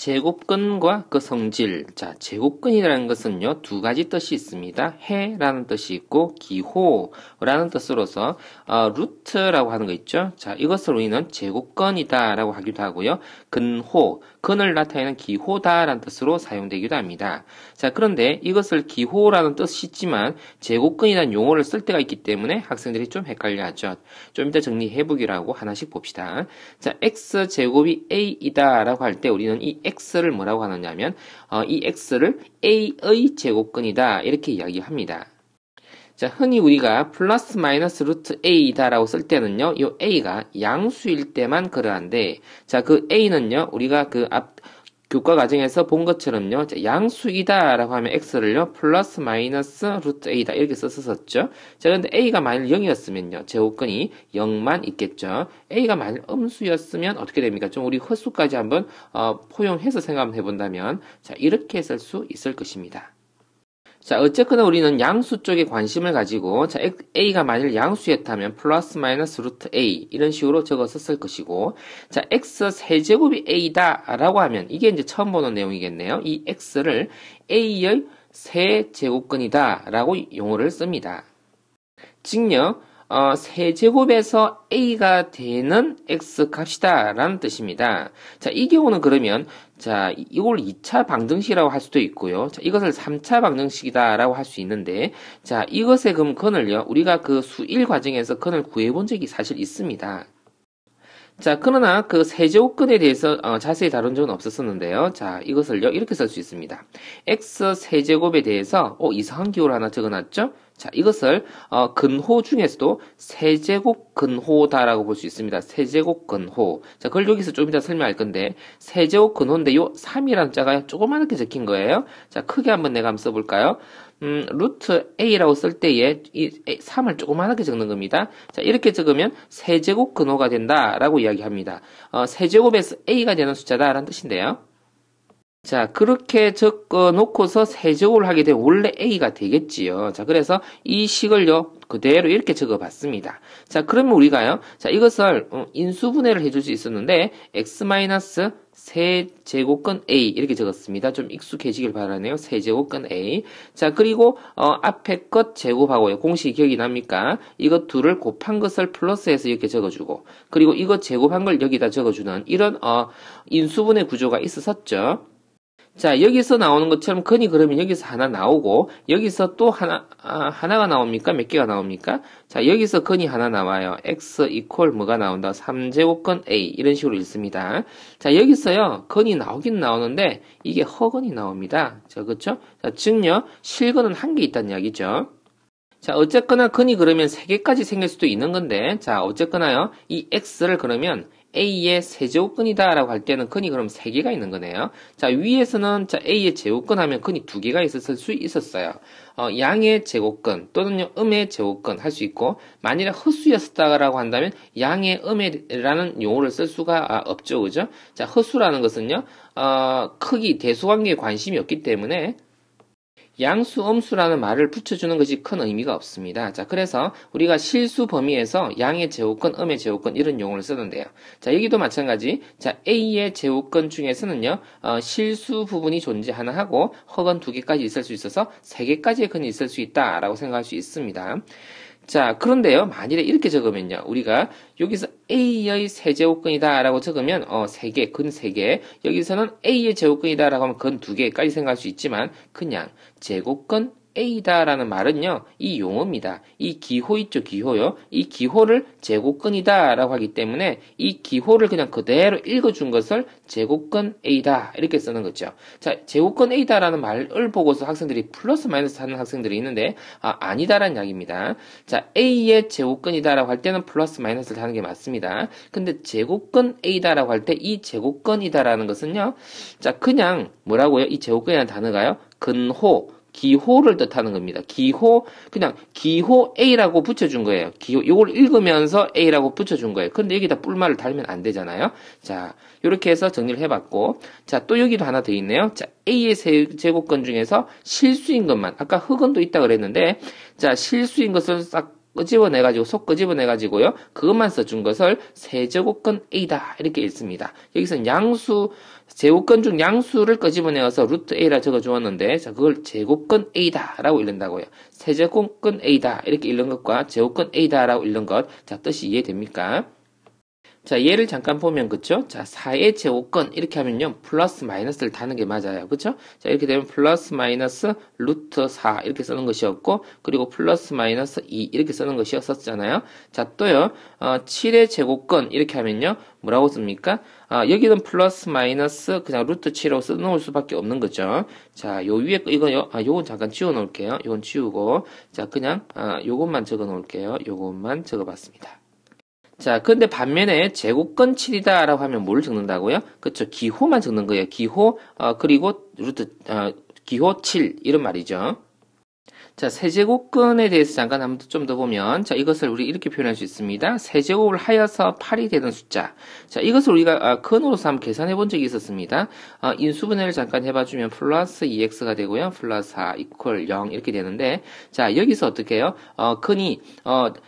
제곱근과 그 성질. 자, 제곱근이라는 것은요, 두 가지 뜻이 있습니다. 해라는 뜻이 있고, 기호라는 뜻으로서, 루트라고 하는 거 있죠? 자, 이것을 우리는 제곱근이다라고 하기도 하고요. 근호, 근을 나타내는 기호다라는 뜻으로 사용되기도 합니다. 자, 그런데 이것을 기호라는 뜻이 있지만, 제곱근이라는 용어를 쓸 때가 있기 때문에 학생들이 좀 헷갈려 하죠. 좀 이따 정리해보기로 하고 하나씩 봅시다. 자, x제곱이 a이다라고 할 때 우리는 이 x를 뭐라고 하느냐면 이 x를 a의 제곱근이다 이렇게 이야기합니다. 자, 흔히 우리가 플러스 마이너스 루트 a이다라고 쓸 때는요, 이 a가 양수일 때만 그러한데, 자, 그 a는요, 우리가 그 교과 과정에서 본 것처럼요, 양수이다라고 하면 x를요, 플러스 마이너스 루트 a다 이렇게 썼었죠. 자, 그런데 a가 만일 0이었으면요, 제곱근이 0만 있겠죠. a가 만일 음수였으면 어떻게 됩니까? 좀 우리 헛수까지 한번 포용해서 생각을 해본다면, 자, 이렇게 쓸 수 있을 것입니다. 자, 어쨌거나 우리는 양수 쪽에 관심을 가지고, 자, a가 만일 양수였다면 플러스 마이너스 루트 a 이런 식으로 적어서 쓸 것이고, 자, x 세제곱이 a다 라고 하면 이게 이제 처음 보는 내용이겠네요. 이 x를 a의 세제곱근이다 라고 용어를 씁니다. 즉요, 세제곱에서 a가 되는 x 값이다 라는 뜻입니다. 자, 이 경우는 그러면 자, 이걸 2차 방정식이라고 할 수도 있고요. 자, 이것을 3차 방정식이다 라고 할 수 있는데, 자, 이것의 그럼 근을요, 우리가 그 수1 과정에서 근을 구해본 적이 사실 있습니다. 자, 그러나 그 세제곱근에 대해서 자세히 다룬 적은 없었었는데요. 자, 이것을요, 이렇게 쓸 수 있습니다. x 세제곱에 대해서 이상한 기호를 하나 적어놨죠? 자, 이것을 근호 중에서도 세제곱 근호다라고 볼 수 있습니다. 세제곱 근호. 자, 그걸 여기서 좀 이따 설명할 건데, 세제곱 근호인데 요 3이라는 자가 조그맣게 적힌 거예요. 자, 크게 한번 내가 한번 써볼까요? 루트 a라고 쓸 때에 이 3을 조그맣게 적는 겁니다. 자, 이렇게 적으면 세제곱 근호가 된다라고 이야기합니다. 세제곱에서 a가 되는 숫자다라는 뜻인데요. 자, 그렇게 적어 놓고서 세제곱을 하게 되면 원래 a가 되겠지요. 자, 그래서 이 식을요, 그대로 이렇게 적어 봤습니다. 자, 그러면 우리가요, 자, 이것을 인수분해를 해줄 수 있었는데, x 마이너스 세제곱근 a 이렇게 적었습니다. 좀 익숙해지길 바라네요. 세제곱근 a. 자, 그리고 앞에 것 제곱하고요. 공식이 기억이 납니까? 이것 둘을 곱한 것을 플러스해서 이렇게 적어주고, 그리고 이것 제곱한 걸 여기다 적어주는 이런 인수분해 구조가 있었었죠. 자, 여기서 나오는 것처럼 근이 그러면 여기서 하나 나오고, 여기서 또 하나가 나옵니까? 몇 개가 나옵니까? 자, 여기서 근이 하나 나와요. x 이퀄 뭐가 나온다? 3제곱근 a. 이런 식으로 읽습니다. 자, 여기서요, 근이 나오긴 나오는데, 이게 허근이 나옵니다. 자, 그쵸? 자, 즉요, 실근은 한 개 있다는 이야기죠. 자, 어쨌거나 근이 그러면 3개까지 생길 수도 있는 건데, 자, 어쨌거나요, 이 x를 그러면 a의 세제곱근이다 라고 할 때는 근이 그럼 3개가 있는 거네요. 자, 위에서는 자, a의 제곱근 하면 근이 2개가 있었을 수 있었어요. 양의 제곱근 또는요, 음의 제곱근 할 수 있고, 만일에 헛수였다라고 한다면 양의 음의라는 용어를 쓸 수가 없죠. 그죠? 자, 헛수라는 것은요, 크기, 대수관계에 관심이 없기 때문에 양수, 음수라는 말을 붙여주는 것이 큰 의미가 없습니다. 자, 그래서 우리가 실수 범위에서 양의 제곱근, 음의 제곱근 이런 용어를 쓰는데요. 자, 여기도 마찬가지. 자, A의 제곱근 중에서는요, 실수 부분이 존재하나 하고 허근 2개까지 있을 수 있어서 3개까지의 근이 있을 수 있다라고 생각할 수 있습니다. 자, 그런데요, 만일에 이렇게 적으면요, 우리가 여기서 A의 세제곱근이다 라고 적으면 3개, 근 3개, 여기서는 A의 제곱근이다 라고 하면 근 2개까지 생각할 수 있지만 그냥 제곱근 A다 라는 말은요, 이 용어입니다. 이 기호 있죠, 기호요. 이 기호를 제곱근이다 라고 하기 때문에 이 기호를 그냥 그대로 읽어준 것을 제곱근 A다 이렇게 쓰는 거죠. 자, 제곱근 A다 라는 말을 보고서 학생들이 플러스 마이너스 하는 학생들이 있는데 아니다라는 이야기입니다. 자, A의 제곱근이다 라고 할 때는 플러스 마이너스를 하는 게 맞습니다. 근데 제곱근 A다 라고 할 때 이 제곱근이다 라는 것은요, 자, 그냥 뭐라고요? 이 제곱근이라는 단어가요, 근호, 기호를 뜻하는 겁니다. 기호, 그냥 기호 A라고 붙여준 거예요. 기호, 이걸 읽으면서 A라고 붙여준 거예요. 그런데 여기다 뿔말을 달면 안 되잖아요. 자, 이렇게 해서 정리를 해봤고, 자, 또 여기도 하나 더 있네요. 자, A의 제곱근 중에서 실수인 것만, 아까 흑은도 있다 그랬는데, 자, 실수인 것을 싹 끄집어내가지고, 속 끄집어내가지고요, 그것만 써준 것을 세제곱근 A다, 이렇게 읽습니다. 여기서는 양수, 제곱건 중 양수를 끄집어내어서 루트 A라 적어주었는데, 자, 그걸 제곱건 A다 라고 읽는다고요. 세제곱건 A다 이렇게 읽는 것과 제곱건 A다 라고 읽는 것, 자, 뜻이 이해됩니까? 자, 얘를 잠깐 보면, 그쵸? 자, 4의 제곱건, 이렇게 하면요, 플러스 마이너스를 다는 게 맞아요. 그쵸? 자, 이렇게 되면 플러스 마이너스 루트 4, 이렇게 쓰는 것이었고, 그리고 플러스 마이너스 2, 이렇게 쓰는 것이었었잖아요. 자, 또요, 7의 제곱건, 이렇게 하면요, 뭐라고 씁니까? 여기는 플러스 마이너스, 그냥 루트 7로 써놓을 수밖에 없는 거죠. 자, 요 위에, 이거요, 요건 잠깐 지워 놓을게요. 요건 지우고, 자, 그냥, 요것만 적어 놓을게요. 요것만 적어 봤습니다. 자, 근데 반면에 제곱건 7이다 라고 하면 뭘 적는다고요? 그쵸, 기호만 적는 거예요. 기호, 그리고 루트, 기호 7, 이런 말이죠. 자, 세제곱근에 대해서 잠깐 한번 좀 더 보면, 자, 이것을 우리 이렇게 표현할 수 있습니다. 세제곱을 하여서 8이 되는 숫자. 자, 이것을 우리가 근으로서 한번 계산해 본 적이 있었습니다. 인수분해를 잠깐 해봐주면 플러스 2x가 되고요. 플러스 4 이퀄 0 이렇게 되는데, 자, 여기서 어떻게 해요? 근이,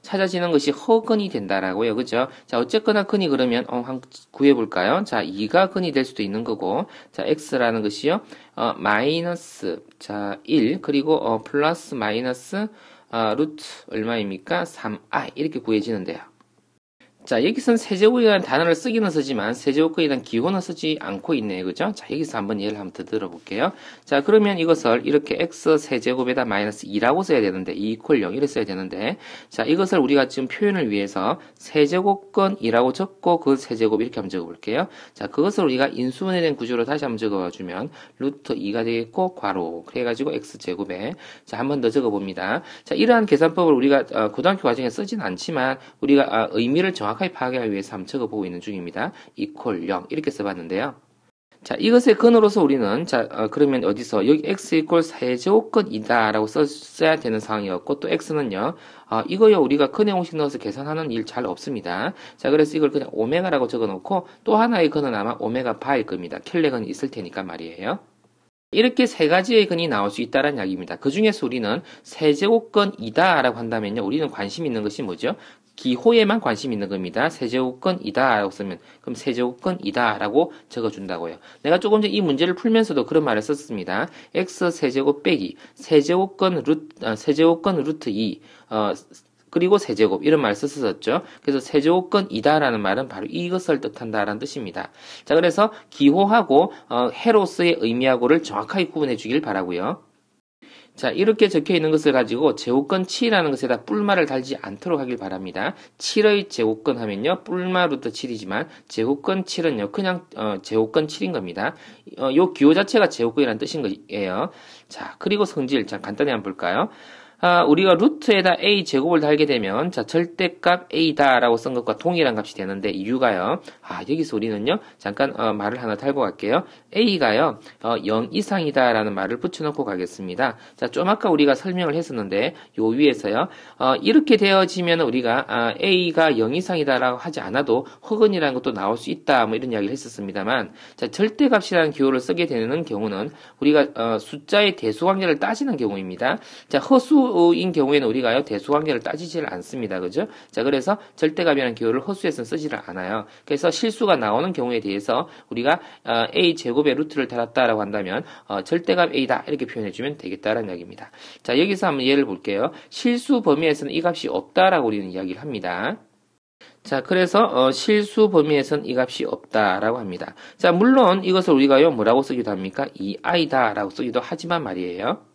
찾아지는 것이 허근이 된다라고요. 그죠? 자, 어쨌거나 근이 그러면, 한번 구해볼까요? 자, 2가 근이 될 수도 있는 거고, 자, x라는 것이요. 마이너스, 자, 1, 그리고, 플러스 마이너스, 루트, 얼마입니까? 3i, 이렇게 구해지는데요. 자, 여기서는 세제곱이라는 단어를 쓰기는 쓰지만 세제곱에 대한 기호는 쓰지 않고 있네요. 그죠? 자, 여기서 한번 예를 한번 더 들어볼게요. 자, 그러면 이것을 이렇게 x 세제곱에다 마이너스 2라고 써야 되는데 2 이퀄 0 이렇게 써야 되는데, 자, 이것을 우리가 지금 표현을 위해서 세제곱건 2라고 적고 그 세제곱 이렇게 한번 적어볼게요. 자, 그것을 우리가 인수분해된 구조로 다시 한번 적어주면 루트 2가 되겠고 괄호 그래가지고 x제곱에, 자, 한번 더 적어봅니다. 자, 이러한 계산법을 우리가 고등학교 과정에 쓰진 않지만 우리가 의미를 정확하게 파악하기 위해서 한번 적어보고 있는 중입니다. 이퀄 0 이렇게 써봤는데요. 자, 이것의 근으로서 우리는, 자, 그러면 어디서 여기 x 이퀄 세제곱근이다 라고 써야 되는 상황이었고, 또 x는요, 이거요 우리가 근의 공식 넣어서 계산하는 일 잘 없습니다. 자, 그래서 이걸 그냥 오메가라고 적어놓고 또 하나의 근은 아마 오메가 바일 겁니다. 켈레근이 있을 테니까 말이에요. 이렇게 세 가지의 근이 나올 수 있다는 이야기입니다. 그 중에서 우리는 세제곱근이다 라고 한다면요, 우리는 관심 있는 것이 뭐죠? 기호에만 관심 있는 겁니다. 세제곱근이다 라고 쓰면, 그럼 세제곱근이다 라고 적어준다고요. 내가 조금 전에 이 문제를 풀면서도 그런 말을 썼습니다. x 세제곱 빼기 세제곱근 루트 2, 그리고 세제곱 이런 말을 썼었죠. 그래서 세제곱근이다라는 말은 바로 이것을 뜻한다라는 뜻입니다. 자, 그래서 기호하고 해로서의 의미하고를 정확하게 구분해 주길 바라고요. 자, 이렇게 적혀 있는 것을 가지고 제곱근 7이라는 것에다 뿔말을 달지 않도록 하길 바랍니다. 7의 제곱근 하면요, 뿔마 루트 7이지만 제곱근 7은요, 그냥 제곱근 7인 겁니다. 요 기호 자체가 제곱근이라는 뜻인 거예요. 자, 그리고 성질, 자, 간단히 한번 볼까요? 우리가 루트에다 a 제곱을 달게 되면, 자, 절대값 a다라고 쓴 것과 동일한 값이 되는데, 이유가요. 여기서 우리는요, 잠깐 말을 하나 달고 갈게요. a가요, 0 이상이다라는 말을 붙여놓고 가겠습니다. 자, 좀 아까 우리가 설명을 했었는데, 요 위에서요, 이렇게 되어지면 우리가 a가 0 이상이다라고 하지 않아도 허근이라는 것도 나올 수 있다, 뭐 이런 이야기를 했었습니다만, 자, 절대값이라는 기호를 쓰게 되는 경우는 우리가 숫자의 대수관계를 따지는 경우입니다. 자, 허수인 경우에는 우리가요, 대수관계를 따지질 않습니다. 그죠? 자, 그래서 절대값이라는 기호를 허수에서는 쓰지를 않아요. 그래서 실수가 나오는 경우에 대해서 우리가 a 제곱의 루트를 달았다라고 한다면 절대값 a다 이렇게 표현해주면 되겠다라는 이야기입니다. 자, 여기서 한번 예를 볼게요. 실수 범위에서는 이 값이 없다라고 우리는 이야기를 합니다. 자, 그래서 실수 범위에서는 이 값이 없다라고 합니다. 자, 물론 이것을 우리가요, 뭐라고 쓰기도 합니까? 이 i다라고 쓰기도 하지만 말이에요.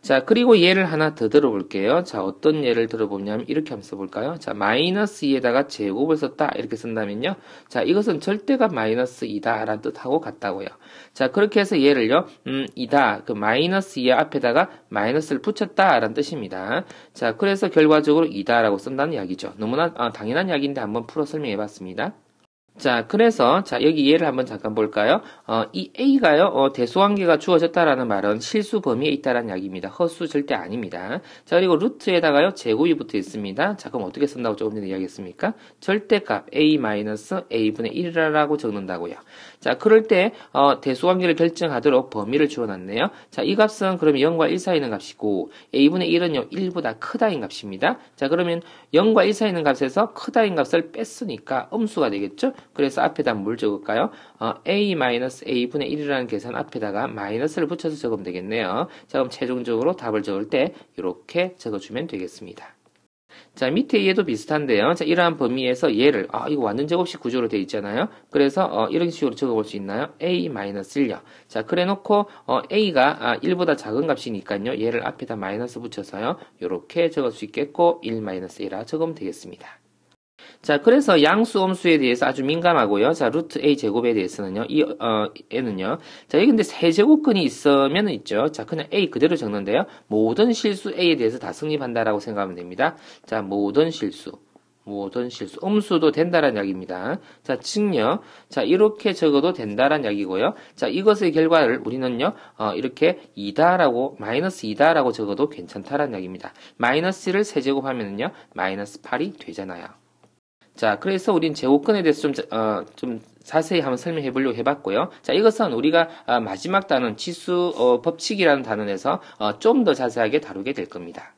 자, 그리고 예를 하나 더 들어볼게요. 자, 어떤 예를 들어보냐면 이렇게 한번 써볼까요? 자, 마이너스 2에다가 제곱을 썼다 이렇게 쓴다면요. 자, 이것은 절대값 마이너스 2다 라는 뜻하고 같다고요. 자, 그렇게 해서 얘를요, 2다, 그 마이너스 2 앞에다가 마이너스를 붙였다 라는 뜻입니다. 자, 그래서 결과적으로 2다 라고 쓴다는 이야기죠. 너무나 당연한 이야기인데 한번 풀어 설명해 봤습니다. 자, 그래서, 자, 여기 예를 한번 잠깐 볼까요? 이 A가요, 대수관계가 주어졌다라는 말은 실수 범위에 있다라는 이야기입니다. 허수 절대 아닙니다. 자, 그리고 루트에다가요, 제곱이 붙어 있습니다. 자, 그럼 어떻게 쓴다고 조금 전에 이야기했습니까? 절대값 A-A분의 1이라고 적는다고요. 자, 그럴 때, 대수관계를 결정하도록 범위를 주어놨네요. 자, 이 값은 그러면 0과 1 사이 있는 값이고, A분의 1은요, 1보다 크다인 값입니다. 자, 그러면 0과 1 사이 있는 값에서 크다인 값을 뺐으니까 음수가 되겠죠? 그래서 앞에다 뭘 적을까요? a-a분의 1이라는 계산 앞에다가 마이너스를 붙여서 적으면 되겠네요. 자, 그럼 최종적으로 답을 적을 때 이렇게 적어주면 되겠습니다. 자, 밑에 얘도 비슷한데요. 자, 이러한 범위에서 얘를, 이거 완전 제곱식 구조로 되어 있잖아요. 그래서, 이런 식으로 적어볼 수 있나요? a-1요. 자, 그래 놓고, a가 1보다 작은 값이니까요. 얘를 앞에다 마이너스 붙여서요. 요렇게 적을 수 있겠고, 1-1라 적으면 되겠습니다. 자, 그래서 양수, 음수에 대해서 아주 민감하고요. 자, 루트 a 제곱에 대해서는요, 얘는요. 자, 여기 근데 세제곱근이 있으면 있죠. 자, 그냥 a 그대로 적는데요. 모든 실수 a에 대해서 다 성립한다라고 생각하면 됩니다. 자, 모든 실수. 음수도 된다라는 이야기입니다. 자, 즉요. 자, 이렇게 적어도 된다라는 이야기고요. 자, 이것의 결과를 우리는요, 이렇게 2다라고, 마이너스 2다라고 적어도 괜찮다라는 이야기입니다. 마이너스를 세제곱하면은요, 마이너스 8이 되잖아요. 자, 그래서 우린 제곱근에 대해서 좀 자세히 한번 설명해 보려고 해봤고요. 자, 이것은 우리가 마지막 단원 치수 법칙이라는 단원에서 좀 더 자세하게 다루게 될 겁니다.